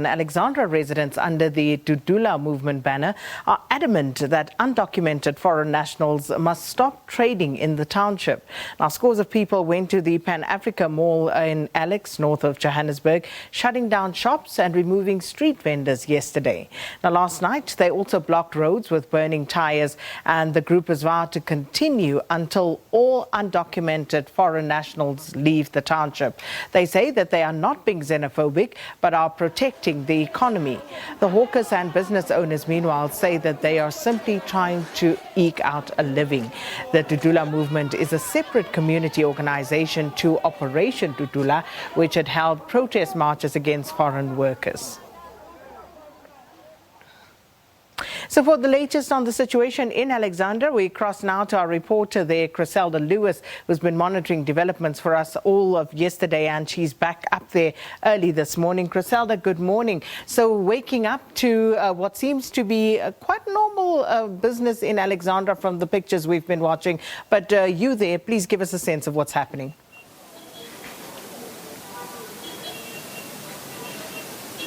Alexandra residents under the Dudula Movement banner are adamant that undocumented foreign nationals must stop trading in the township. Now, scores of people went to the Pan Africa Mall in Alex, north of Johannesburg, shutting down shops and removing street vendors yesterday. Now, last night, they also blocked roads with burning tires, and the group has vowed to continue until all undocumented foreign nationals leave the township. They say that they are not being xenophobic, but are protecting the economy. The hawkers and business owners, meanwhile, say that they are simply trying to eke out a living. The Dudula Movement is a separate community organization to Operation Dudula, which had held protest marches against foreign workers. So for the latest on the situation in Alexandra, we cross now to our reporter there, Chriselda Lewis, who's been monitoring developments for us all of yesterday, and she's back up there early this morning. Chriselda, good morning. So waking up to what seems to be quite normal business in Alexandra from the pictures we've been watching. But you there, please give us a sense of what's happening.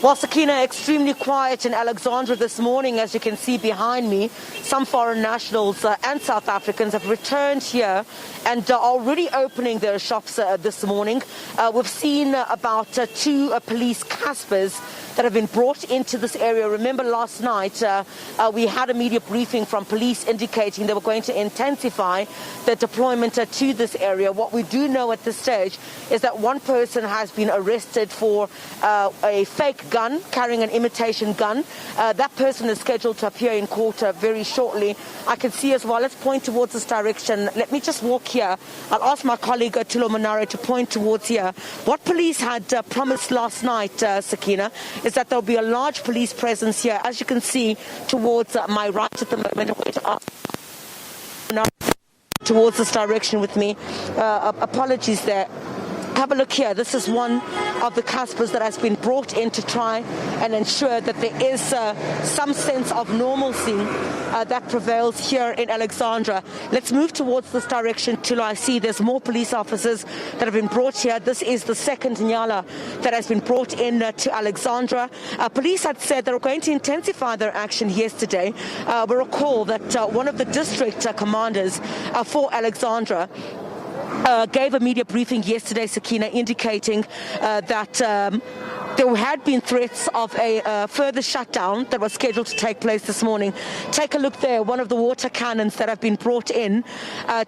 Well, Sakina, extremely quiet in Alexandra this morning. As you can see behind me, some foreign nationals and South Africans have returned here and are already opening their shops this morning. We've seen about 2 police Caspers that have been brought into this area. Remember last night we had a media briefing from police indicating they were going to intensify the deployment to this area. What we do know at this stage is that one person has been arrested for a fake gun, carrying an imitation gun. That person is scheduled to appear in court very shortly. I can see as well, let's point towards this direction. Let me just walk here. I'll ask my colleague Tulo Manare to point towards here. What police had promised last night, Sakina, is that there'll be a large police presence here. As you can see towards my right at the moment, I'm going to ask towards this direction with me. Apologies there. Have a look here. This is one of the Caspers that has been brought in to try and ensure that there is some sense of normalcy that prevails here in Alexandra. Let's move towards this direction till I see there's more police officers that have been brought here. This is the second Nyala that has been brought in to Alexandra. Police had said they were going to intensify their action yesterday. We recall that one of the district commanders for Alexandra gave a media briefing yesterday, Sakina, indicating that there had been threats of a further shutdown that was scheduled to take place this morning. Take a look there, one of the water cannons that have been brought in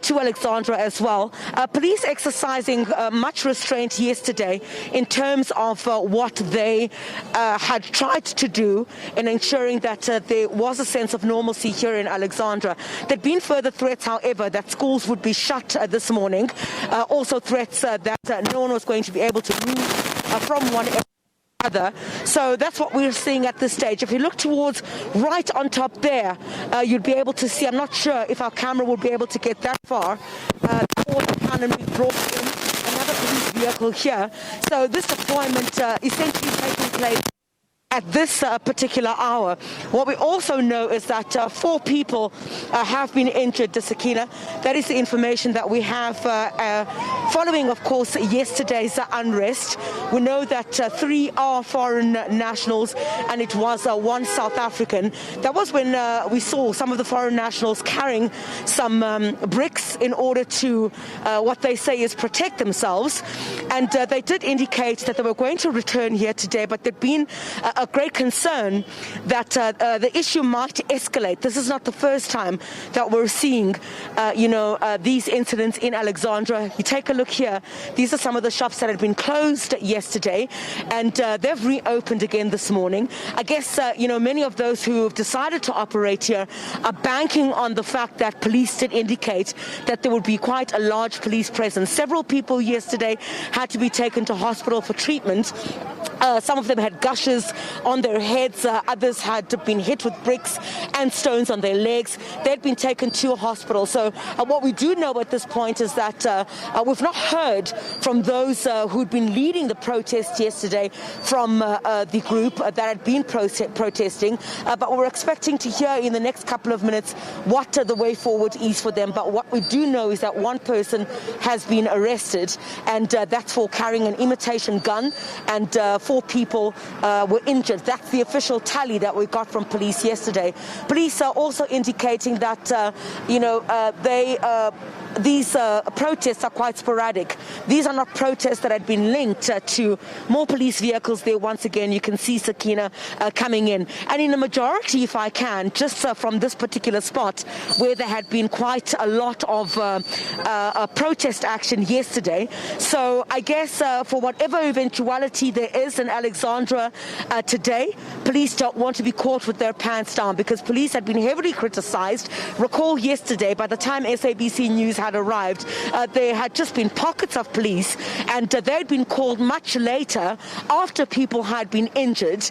to Alexandra as well. Police exercising much restraint yesterday in terms of what they had tried to do in ensuring that there was a sense of normalcy here in Alexandra. There'd been further threats, however, that schools would be shut this morning. Also threats that no one was going to be able to move from one area. So that's what we're seeing at this stage. If you look towards right on top there, you'd be able to see, I'm not sure if our camera will be able to get that far, the water cannon we brought in, another police vehicle here. So this deployment essentially taking place at this particular hour. What we also know is that 4 people have been injured, Sakina. That is the information that we have following, of course, yesterday's unrest. We know that 3 are foreign nationals and it was 1 South African. That was when we saw some of the foreign nationals carrying some bricks in order to, what they say is protect themselves. And they did indicate that they were going to return here today, but there'd been a great concern that the issue might escalate. This is not the first time that we're seeing, these incidents in Alexandra. You take a look here. These are some of the shops that had been closed yesterday, and they've reopened again this morning. I guess, many of those who have decided to operate here are banking on the fact that police did indicate that there would be quite a large police presence. Several people yesterday had to be taken to hospital for treatment. Some of them had gushes on their heads. Others had been hit with bricks and stones on their legs. They'd been taken to a hospital. So what we do know at this point is that we've not heard from those who'd been leading the protest yesterday from the group that had been protesting. But we're expecting to hear in the next couple of minutes what the way forward is for them. But what we do know is that 1 person has been arrested, and that's for carrying an imitation gun, and 4 people were injured injured. That's the official tally that we got from police yesterday. Police are also indicating that, these protests are quite sporadic. These are not protests that had been linked to more police vehicles there. Once again, you can see Sakina coming in. And in the majority, if I can, just from this particular spot where there had been quite a lot of protest action yesterday. So I guess for whatever eventuality there is in Alexandra today, police don't want to be caught with their pants down, because police had been heavily criticized. Recall yesterday, by the time SABC News had arrived, there had just been pockets of police, and they'd been called much later after people had been injured.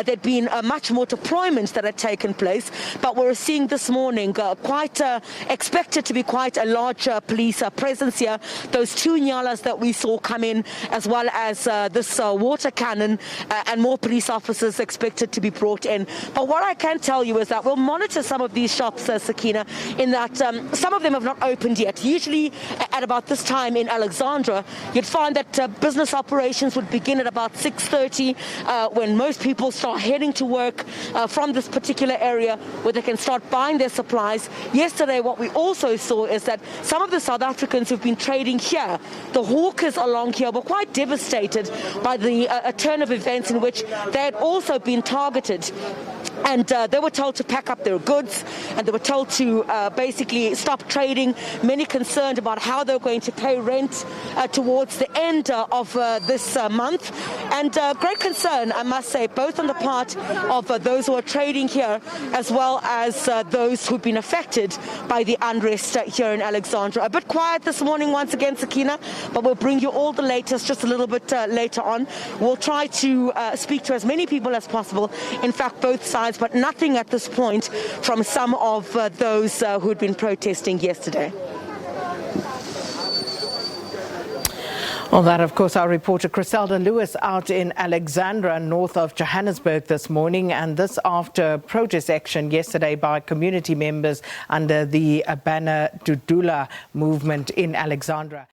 There'd been much more deployments that had taken place, but we're seeing this morning quite expected to be quite a large police presence here. Those two nyalas that we saw come in, as well as this water cannon, and more police officers expected to be brought in. But what I can tell you is that we'll monitor some of these shops, Sakina, in that some of them have not opened yet. Usually at about this time in Alexandra, you'd find that business operations would begin at about 6:30 when most people start heading to work from this particular area where they can start buying their supplies. Yesterday, what we also saw is that some of the South Africans who've been trading here, the hawkers along here, were quite devastated by the turn of events in which they had also been targeted. And they were told to pack up their goods, and they were told to basically stop trading. Many concerned about how they were going to pay rent towards the end of this month. And great concern, I must say, both on the part of those who are trading here, as well as those who've been affected by the unrest here in Alexandra. A bit quiet this morning once again, Sakina, but we'll bring you all the latest just a little bit later on. We'll try to speak to as many people as possible. In fact, both sides, but nothing at this point from some of those who had been protesting yesterday. Well, that, of course, our reporter Chriselda Lewis out in Alexandra, north of Johannesburg this morning, and this after protest action yesterday by community members under the banner Dudula Movement in Alexandra.